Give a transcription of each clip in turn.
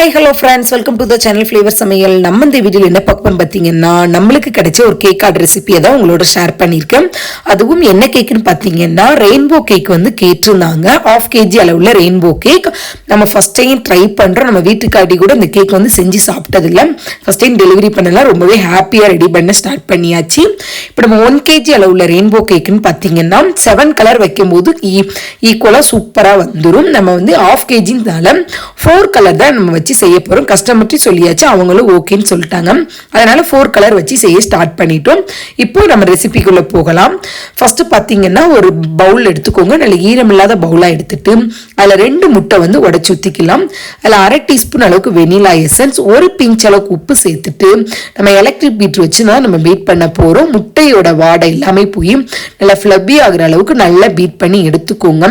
Hi, hello friends, welcome to the channel Flavor Samayal. நம்ம இந்த வீடியோல என்ன பார்க்க போறோம் பாத்தீங்கன்னா, நம்மளுக்கு கிடைச்ச ஒரு கேக் ஆர்ட் ரெசிபியை தான் உங்களோட ஷேர் பண்ணிருக்கேன். அதுவும் என்ன கேக்னு பாத்தீங்கன்னா, ரெயின்போ கேக் வந்து கேட்டிருந்தாங்க. 1/2 kg அளவுல ரெயின்போ கேக். நம்ம ஃபர்ஸ்ட் டைம் ட்ரை பண்றோம். நம்ம வீட்டுக்காடி கூட இந்த கேக் வந்து செஞ்சு சாப்பிட்டது இல்ல. ஃபர்ஸ்ட் டைம் டெலிவரி பண்ணலாம், ரொம்பவே ஹாப்பியா ரெடி பண்ண ஸ்டார்ட் பண்ணியாச்சு. இப்போ நம்ம 1 kg அளவுல ரெயின்போ கேக்னு பாத்தீங்கன்னா 7 கலர் வைக்கும்போது ஈக்குவலா சூப்பரா வந்துரும். நம்ம வந்து 1/2 kgனால 4 கலர் தான் நம்ம வச்சு செய்ய போறோம். கஸ்டமர்ட்டி சொல்லியாச்சு, அவங்களும் ஓகேன்னு சொல்லிட்டாங்க. அதனால 4 கலர் வச்சு செய்ய ஸ்டார்ட் பண்ணிட்டோம். இப்போ நம்ம ரெசிபிக்குள்ள போகலாம். ஃபர்ஸ்ட் பாத்தீங்கன்னா ஒரு பவுல் எடுத்துக்கோங்க. நல்ல ஈரமில்லாத பவுலா எடுத்துட்டு அதுல 2 முட்டை வந்து உடைச்சு ஊத்திக்கலாம். அதுல 1/2 டீஸ்பூன் அளவுக்கு வெனிலா எசன்ஸ், 1 பிஞ்ச் அளவுக்கு உப்பு சேர்த்துட்டு நம்ம எலக்ட்ரிக் பீட்டர் வச்சு தான் நம்ம பீட் பண்ண போறோம். முட்டையோட வாடை எல்லாமே போய் நல்லா ஃப்ளப்பி ஆகுற அளவுக்கு நல்லா பீட் பண்ணி எடுத்துக்கோங்க.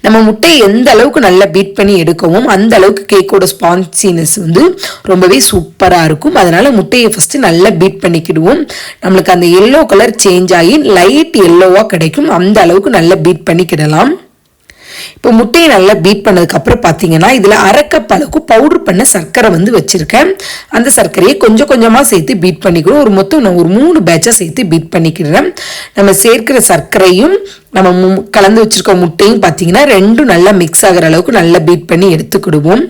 நம்ம முட்டையை எந்த அளவுக்கு நல்லா பீட் பண்ணி எடுக்கவும் அந்த அளவுக்கு கேக்கோட ஸ்பான்சினஸ் வந்து ரொம்பவே சூப்பரா இருக்கும். அதனால முட்டையை ஃபர்ஸ்ட் நல்லா பீட் பண்ணிக்கிடுவோம். நம்மளுக்கு அந்த எல்லோ கலர் சேஞ்ச் ஆகி லைட் எல்லோவா கிடைக்கும். அந்த அளவுக்கு நல்லா பீட் பண்ணிக்கிடலாம். இப்போ முட்டையை நல்லா பீட் பண்ணதுக்கு அப்புறம் பார்த்தீங்கன்னா இதில் 1/2 கப் அளவுக்கு பவுடர் பண்ண சர்க்கரை வந்து வச்சிருக்கேன். அந்த சர்க்கரையை கொஞ்சம் கொஞ்சமாக சேர்த்து பீட் பண்ணிக்கிறோம். மொத்தம் நான் ஒரு 3 பேட்சாக சேர்த்து பீட் பண்ணிக்கிறேன். நம்ம சேர்க்கிற சர்க்கரையும் நம்ம கலந்து வச்சிருக்க முட்டையும் பார்த்தீங்கன்னா 2 நல்லா மிக்ஸ் ஆகிற அளவுக்கு நல்லா பீட் பண்ணி எடுத்துக்கிடுவோம்.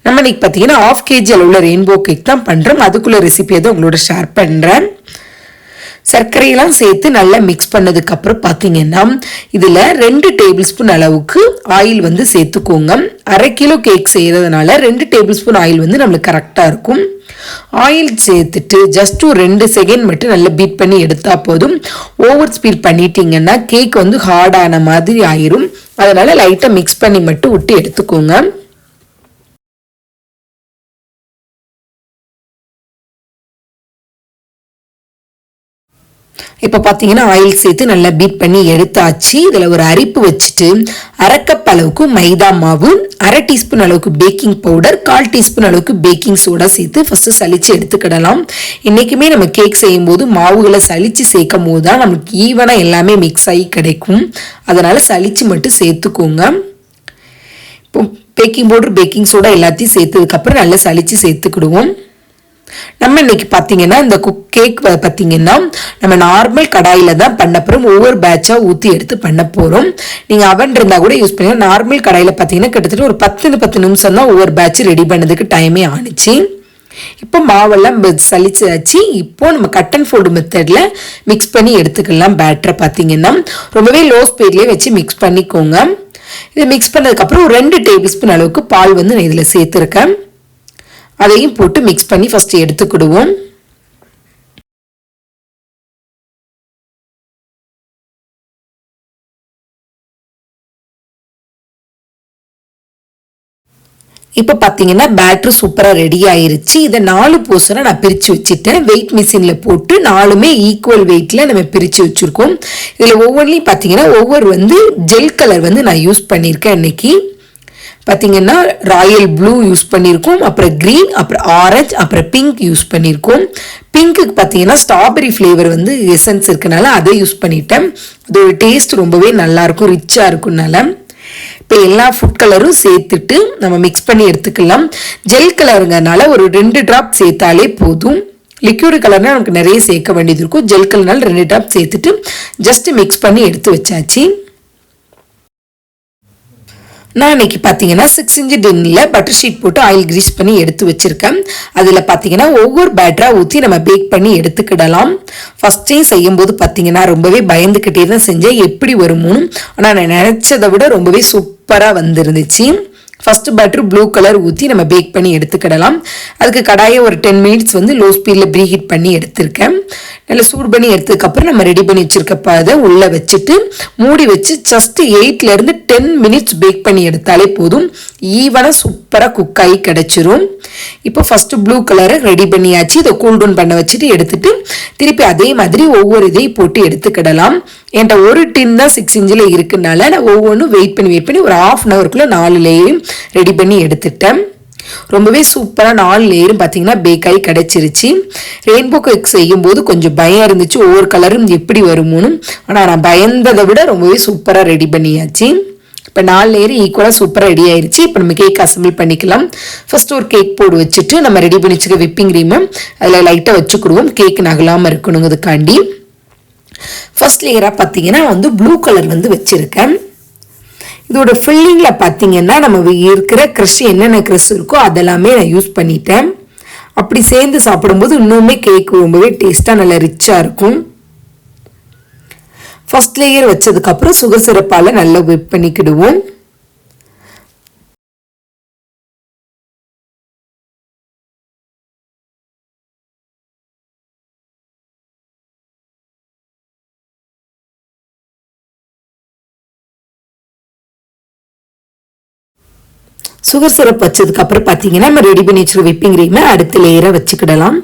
நம்ம இன்னைக்கு பார்த்தீங்கன்னா 1/2 kg அளவுள்ள ரெயின்போ கேக் தான் பண்ணுறோம். அதுக்குள்ள ரெசிபியை தான் உங்களோட ஷேர் பண்ணுறேன். சர்க்கரையெல்லாம் சேர்த்து நல்லா மிக்ஸ் பண்ணதுக்கு அப்புறம் பார்த்தீங்கன்னா இதில் 2 டேபிள் ஸ்பூன் அளவுக்கு ஆயில் வந்து சேர்த்துக்கோங்க. 1/2 கிலோ கேக் செய்கிறதுனால 2 டேபிள் ஸ்பூன் ஆயில் வந்து நம்மளுக்கு கரெக்டாக இருக்கும். ஆயில் சேர்த்துட்டு ஜஸ்ட் ஒரு 2 செகண்ட் மட்டும் நல்லா பீட் பண்ணி எடுத்தா போதும். ஓவர் ஸ்பீட் பண்ணிட்டீங்கன்னா கேக் வந்து ஹார்டான மாதிரி ஆயிரும். அதனால லைட்டாக மிக்ஸ் பண்ணி மட்டும் விட்டு எடுத்துக்கோங்க. இப்போ பார்த்தீங்கன்னா ஆயில் சேர்த்து நல்லா பீட் பண்ணி எடுத்தாச்சு. இதில் ஒரு அரிப்பு வச்சுட்டு 1/2 கப் அளவுக்கு மைதா மாவு, 1/2 டீஸ்பூன் அளவுக்கு பேக்கிங் பவுடர், 1/4 டீஸ்பூன் அளவுக்கு பேக்கிங் சோடா சேர்த்து ஃபர்ஸ்ட் சலிச்சு எடுத்துக்கிடலாம். இன்னைக்குமே நம்ம கேக் செய்யும் போது மாவுகளை சலிச்சு சேர்க்கும் போது தான் நமக்கு ஈவனாக எல்லாமே மிக்ஸ் ஆகி கிடைக்கும். அதனால சலிச்சு மட்டும் சேர்த்துக்கோங்க. இப்போ பேக்கிங் பவுடர் பேக்கிங் சோடா எல்லாத்தையும் சேர்த்ததுக்கப்புறம் நல்லா சலிச்சு சேர்த்துக்கிடுவோம். நம்ம இன்னைக்கு பார்த்தீங்கன்னா இந்த கேக் பார்த்தீங்கன்னா நம்ம நார்மல் கடாயில தான் பண்ண போறோம். ஒவ்வொரு பேட்சா ஊற்றி எடுத்து பண்ண போறோம். நீங்க அவன் இருந்தா கூட யூஸ் பண்ணி நார்மல் கடாயில பார்த்தீங்கன்னா கிட்டத்தட்ட ஒரு 10 நிமிஷம் தான் ஒவ்வொரு பேட்ச் ரெடி பண்ணதுக்கு டைமே ஆனிச்சு. இப்போ மாவெல்லாம் சலிச்சாச்சு. இப்போ நம்ம கட் அண்ட் ஃபோல்டு மெத்தட்ல மிக்ஸ் பண்ணி எடுத்துக்கலாம். பேட்டரை பார்த்தீங்கன்னா ரொம்பவே லோ ஸ்பீட்லேயே வச்சு மிக்ஸ் பண்ணிக்கோங்க. இதை மிக்ஸ் பண்ணதுக்கப்புறம் ஒரு 2 டேபிள் ஸ்பூன் அளவுக்கு பால் வந்து நான் இதில் சேர்த்துருக்கேன். அதையும் போட்டு மிக்ஸ் பண்ணி ஃபர்ஸ்ட் எடுத்துக்கிடுவோம். இப்போ பார்த்தீங்கன்னா பேட்டர் சூப்பராக ரெடி ஆயிருச்சு. இதை 4 போர்ஷனாக நான் பிரித்து வச்சுட்டேன். வெயிட் மிஷினில் போட்டு 4மே ஈக்குவல் வெயிட்டில் நம்ம பிரித்து வச்சுருக்கோம். இதில் ஒவ்வொன்றிலையும் பார்த்தீங்கன்னா ஒவ்வொரு வந்து ஜெல் கலர் வந்து நான் யூஸ் பண்ணியிருக்கேன். இன்னைக்கு பார்த்தீங்கன்னா ராயல் ப்ளூ யூஸ் பண்ணியிருக்கோம், அப்புறம் க்ரீன், அப்புறம் ஆரஞ்சு, அப்புறம் பிங்க் யூஸ் பண்ணியிருக்கோம். பிங்க்குக்கு பார்த்தீங்கன்னா ஸ்ட்ராபெரி ஃப்ளேவர் வந்து எசன்ஸ் இருக்கனால அதை யூஸ் பண்ணிட்டேன். அதோட டேஸ்ட் ரொம்பவே நல்லாயிருக்கும், ரிச்சாக இருக்கும்னால. இப்போ எல்லா ஃபுட் கலரும் சேர்த்துட்டு நம்ம மிக்ஸ் பண்ணி எடுத்துக்கலாம். ஜெல் கலருங்கனால ஒரு 2 ட்ராப் சேர்த்தாலே போதும். லிக்யூட் கலர்னா நமக்கு நிறைய சேர்க்க வேண்டியது இருக்கும். ஜெல் கலர்னால 2 ட்ராப் சேர்த்துட்டு ஜஸ்ட் மிக்ஸ் பண்ணி எடுத்து வச்சாச்சு. நான் இன்னைக்கு பார்த்தீங்கன்னா 6 இன்ச் டின்னில் பட்டர் ஷீட் போட்டு ஆயில் கிரீஸ் பண்ணி எடுத்து வச்சிருக்கேன். அதில் பார்த்தீங்கன்னா ஒவ்வொரு பேட்டராக ஊற்றி நம்ம பேக் பண்ணி எடுத்துக்கிடலாம். ஃபர்ஸ்ட் டைம் செய்யும் போது பார்த்தீங்கன்னா ரொம்பவே பயந்துக்கிட்டே தான் செஞ்சேன், எப்படி வருமோன்னு. ஆனால் நான் நினச்சதை விட ரொம்பவே சூப்பராக வந்துருந்துச்சு. ஃபர்ஸ்ட் பேட்டர் ப்ளூ கலர் ஊற்றி நம்ம பேக் பண்ணி எடுத்துக்கிடலாம். அதுக்கு கடாயை ஒரு 10 மினிட்ஸ் வந்து லோ ஸ்பீடில் ப்ரீ ஹீட் பண்ணி எடுத்திருக்கேன். நல்லா சூடு பண்ணி எடுத்ததுக்கப்புறம் நம்ம ரெடி பண்ணி வச்சிருக்கப்ப அதை உள்ளே வச்சுட்டு மூடி வச்சு ஜஸ்ட் 8லேருந்து 10 மினிட்ஸ் பேக் பண்ணி எடுத்தாலே போதும். ஈவனாக சூப்பராக குக் ஆகி கிடைச்சிரும். இப்போ ஃபர்ஸ்ட் ப்ளூ கலரை ரெடி பண்ணியாச்சு. இதை கூல் டவுன் பண்ண வச்சுட்டு எடுத்துட்டு திருப்பி அதே மாதிரி ஒவ்வொரு இதையும் போட்டு எடுத்துக்கிடலாம். என்கிட்ட ஒரு டின் தான் 6 இன்ச்சில் இருக்குனால நான் ஒவ்வொன்றும் வெயிட் பண்ணி ஒரு 1/2 ஹவருக்குள்ள 4 லேயரும் ரெடி பண்ணி எடுத்துட்டேன். ரொம்பவே சூப்பராக 4 லேயரும் பார்த்தீங்கன்னா பேக் ஆகி கிடைச்சிருச்சு. ரெயின்போ கேக் செய்யும் போது கொஞ்சம் பயம் இருந்துச்சு, ஒவ்வொரு கலரும் எப்படி வருமோன்னு. ஆனால் நான் பயந்ததை விட ரொம்பவே சூப்பராக ரெடி பண்ணியாச்சு. இப்போ 4 லேயர் ஈக்குவலாக சூப்பராக ரெடி ஆயிடுச்சு. இப்போ நம்ம கேக் அசம்பிள் பண்ணிக்கலாம். ஃபர்ஸ்ட் ஒரு கேக் போர்டு வச்சுட்டு நம்ம ரெடி பண்ணி வச்சுக்க விப்பிங் க்ரீமை அதில் லைட்டாக வச்சுக்கிடுவோம், கேக் நகலாமல் இருக்கணுங்கிறதுக்காண்டி. ஃபர்ஸ்ட் லேயராக பார்த்தீங்கன்னா ப்ளூ கலர் வச்சுருக்கேன். இதோட ஃபில்லிங்கில் பார்த்தீங்கன்னா நம்ம இருக்கிற க்ரஷ் என்னென்ன க்ரஷ் இருக்கோ அதெல்லாமே நான் யூஸ் பண்ணிட்டேன். அப்படி சேர்ந்து சாப்பிடும்போது இன்னுமே கேக் ரொம்பவே டேஸ்ட்டாக நல்லா ரிச்சாக இருக்கும். ஃபர்ஸ்ட் லேயர் வச்சதுக்கப்புறம் சுகர் சிரப்பால் நல்லா விப் பண்ணிக்கிடுவோம். சுகர் சிரப் வச்சதுக்கப்புறம் பார்த்தீங்கன்னா நம்ம ரெடி பண்ணி வச்சுருக்க விப்பிங் க்ரீமை அடுத்த லேயரை வச்சுக்கிடலாம்.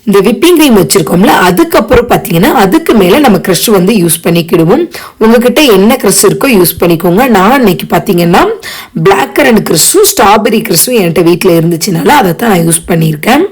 இந்த விப்பிங் க்ரீம் வச்சுருக்கோம்ல, அதுக்கப்புறம் பார்த்தீங்கன்னா அதுக்கு மேலே நம்ம க்ரஷ் யூஸ் பண்ணிக்கிடுவோம். உங்ககிட்ட என்ன க்ரஷ் இருக்கோ யூஸ் பண்ணிக்கோங்க. நான் இன்னைக்கு பார்த்தீங்கன்னா பிளாக் கரண்ட் க்ரஷும் ஸ்ட்ராபெரி க்ரஷும் என்கிட்ட வீட்டில் இருந்துச்சுனால அதை தான் நான் யூஸ் பண்ணியிருக்கேன்.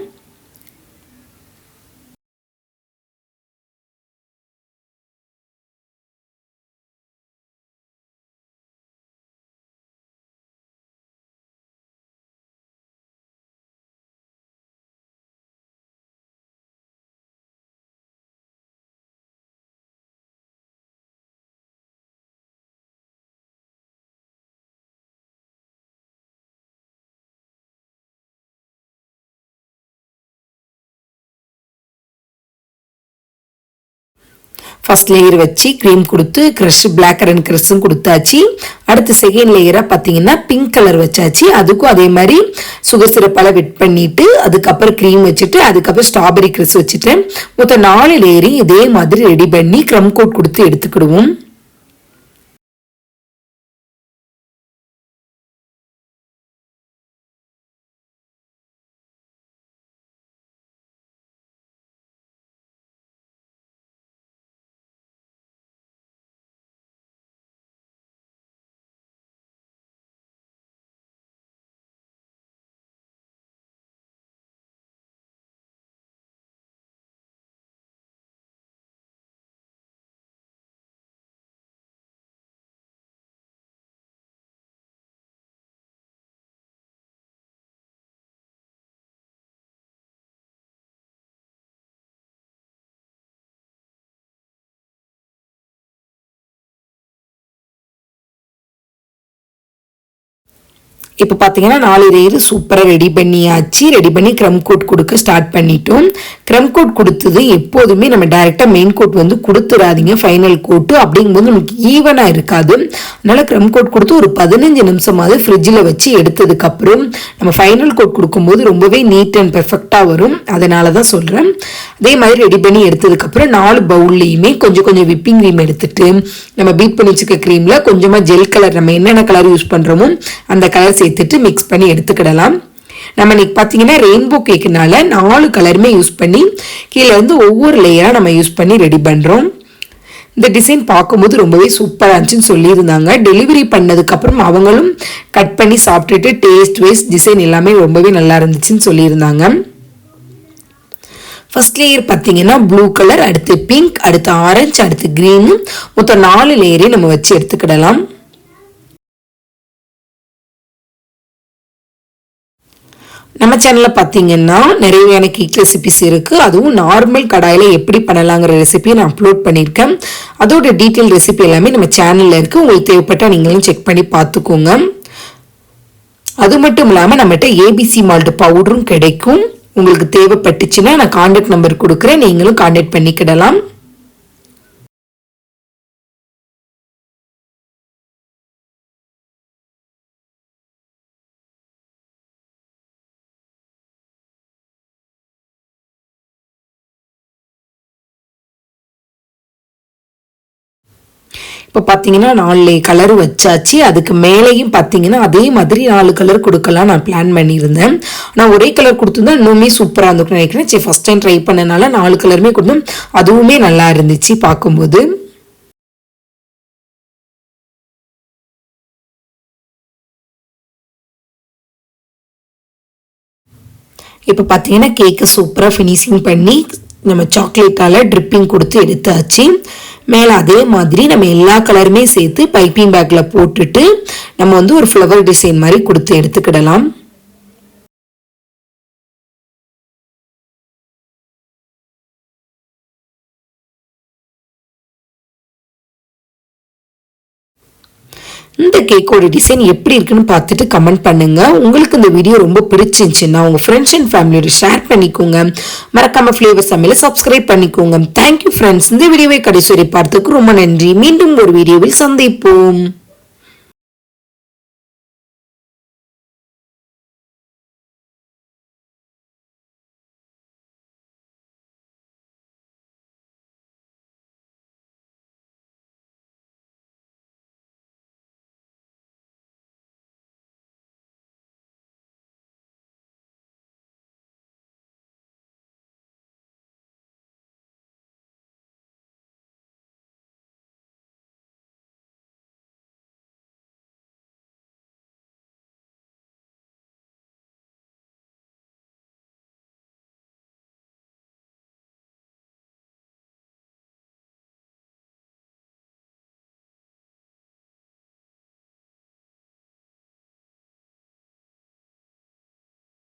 ஃபர்ஸ்ட் லேயர் வச்சு க்ரீம் கொடுத்து க்ரஷ் பிளாக் கரண்ட் க்ரஷும் கொடுத்தாச்சு. அடுத்து செகண்ட் லேயராக பார்த்தீங்கன்னா பிங்க் கலர் வச்சாச்சு. அதுக்கும் அதே மாதிரி சுகர் சிரப்பால் வெட் பண்ணிவிட்டு அதுக்கப்புறம் க்ரீம் வச்சுட்டு அதுக்கப்புறம் ஸ்ட்ராபெரி க்ரஷ் வச்சுட்டு மொத்தம் 4 லேயரையும் இதே மாதிரி ரெடி பண்ணி க்ரம் கோட் கொடுத்து எடுத்துக்கிடுவோம். இப்போ பார்த்தீங்கன்னா 4 லேயர் சூப்பராக ரெடி பண்ணியாச்சு. ரெடி பண்ணி க்ரம் கோட் கொடுக்க ஸ்டார்ட் பண்ணிட்டோம். க்ரம் கோட் கொடுத்தது எப்போதுமே நம்ம டைரெக்டாக மெயின் கோட் கொடுத்துடாதீங்க. ஃபைனல் கோட்டு அப்படிங்கும்போது நமக்கு ஈவனாக இருக்காது. அதனால் க்ரம் கோட் கொடுத்து ஒரு 15 நிமிஷமாவது ஃப்ரிட்ஜில் வச்சு எடுத்ததுக்கப்புறம் நம்ம ஃபைனல் கோட் கொடுக்கும்போது ரொம்பவே நீட் அண்ட் பெர்ஃபெக்டாக வரும். அதனால தான் சொல்கிறேன். அதே மாதிரி ரெடி பண்ணி எடுத்ததுக்கப்புறம் 4 பவுல்லையுமே கொஞ்சம் கொஞ்சம் விப்பிங் க்ரீம் எடுத்துட்டு நம்ம பீட் பண்ணி வச்சுக்க க்ரீமில் கொஞ்சமாக ஜெல் கலர் நம்ம என்னென்ன கலர் யூஸ் பண்ணுறோமோ அந்த கலர் சேர்த்துட்டு மிக்ஸ் பண்ணி எடுத்துக்கிடலாம். நம்ம இன்னைக்கு பார்த்தீங்கன்னா ரெயின்போ கேக்குனால 4 கலருமே யூஸ் பண்ணி கீழே இருந்து ஒவ்வொரு லேயராக நம்ம யூஸ் பண்ணி ரெடி பண்ணுறோம். இந்த டிசைன் பார்க்கும்போது ரொம்பவே சூப்பராக இருந்துச்சுன்னு சொல்லியிருந்தாங்க. டெலிவரி பண்ணதுக்கப்புறம் அவங்களும் கட் பண்ணி சாப்பிட்டுட்டு டேஸ்ட் வைஸ் டிசைன் எல்லாமே ரொம்பவே நல்லா இருந்துச்சுன்னு சொல்லியிருந்தாங்க. ஃபர்ஸ்ட் லேயர் பார்த்தீங்கன்னா ப்ளூ கலர், அடுத்து பிங்க், அடுத்து ஆரஞ்சு, அடுத்து க்ரீனு, மொத்தம் 4 லேயரே நம்ம வச்சு எடுத்துக்கிடலாம். நம்ம சேனலில் பார்த்தீங்கன்னா நிறைய கேக் ரெசிபிஸ் இருக்குது. அதுவும் நார்மல் கடாயில் எப்படி பண்ணலாங்கிற ரெசிபியை நான் அப்லோட் பண்ணியிருக்கேன். அதோட டீட்டெயில் ரெசிபி எல்லாமே நம்ம சேனலில் இருக்குது. உங்களுக்கு தேவைப்பட்டால் நீங்களும் செக் பண்ணி பார்த்துக்கோங்க. அது மட்டும் இல்லாமல் நம்மகிட்ட ஏபிசி மால்ட் பவுடரும் கிடைக்கும். உங்களுக்கு தேவைப்பட்டுச்சுன்னா நான் கான்டாக்ட் நம்பர் கொடுக்குறேன், நீங்களும் கான்டாக்ட் பண்ணிக்கிடலாம். இப்போ பார்த்தீங்கன்னா 4 கலர் வச்சாச்சு. அதுக்கு மேலேயும் பார்த்தீங்கன்னா அதே மாதிரி 4 கலர் கொடுக்கலாம் நான் பிளான் பண்ணியிருந்தேன். நான் ஒரே கலர் கொடுத்துருந்தா இன்னுமே சூப்பராக இருந்துக்கும் நினைக்கிறேன். சரி, ஃபர்ஸ்ட் டைம் ட்ரை பண்ணனால 4 கலருமே கொடுத்தோம். அதுவுமே நல்லா இருந்துச்சு பார்க்கும்போது. இப்போ பார்த்தீங்கன்னா கேக்கை சூப்பராக ஃபினிஷிங் பண்ணி நம்ம சாக்லேட்டால் ட்ரிப்பிங் கொடுத்து எடுத்தாச்சு. மேலே அதே மாதிரி நம்ம எல்லா கலருமே சேர்த்து பைப்பிங் பேக்கில் போட்டுட்டு நம்ம வந்து ஒரு ஃப்ளவர் டிசைன் மாதிரி கொடுத்து எடுத்துக்கிடலாம். இந்த கேக்கோட டிசைன் எப்படி இருக்குன்னு பார்த்துட்டு கமெண்ட் பண்ணுங்க. உங்களுக்கு இந்த வீடியோ ரொம்ப பிடிச்சிருந்துச்சுன்னா உங்க ஃப்ரெண்ட்ஸ் அண்ட் ஃபேமிலியோட ஷேர் பண்ணிக்கோங்க. மறக்காம ஃப்ளேவர் சமையலை சப்ஸ்கிரைப் பண்ணிக்கோங்க. Thank you friends. இந்த வீடியோவை கடைசி வரை பார்த்ததுக்கு ரொம்ப நன்றி. மீண்டும் ஒரு வீடியோவில் சந்திப்போம்.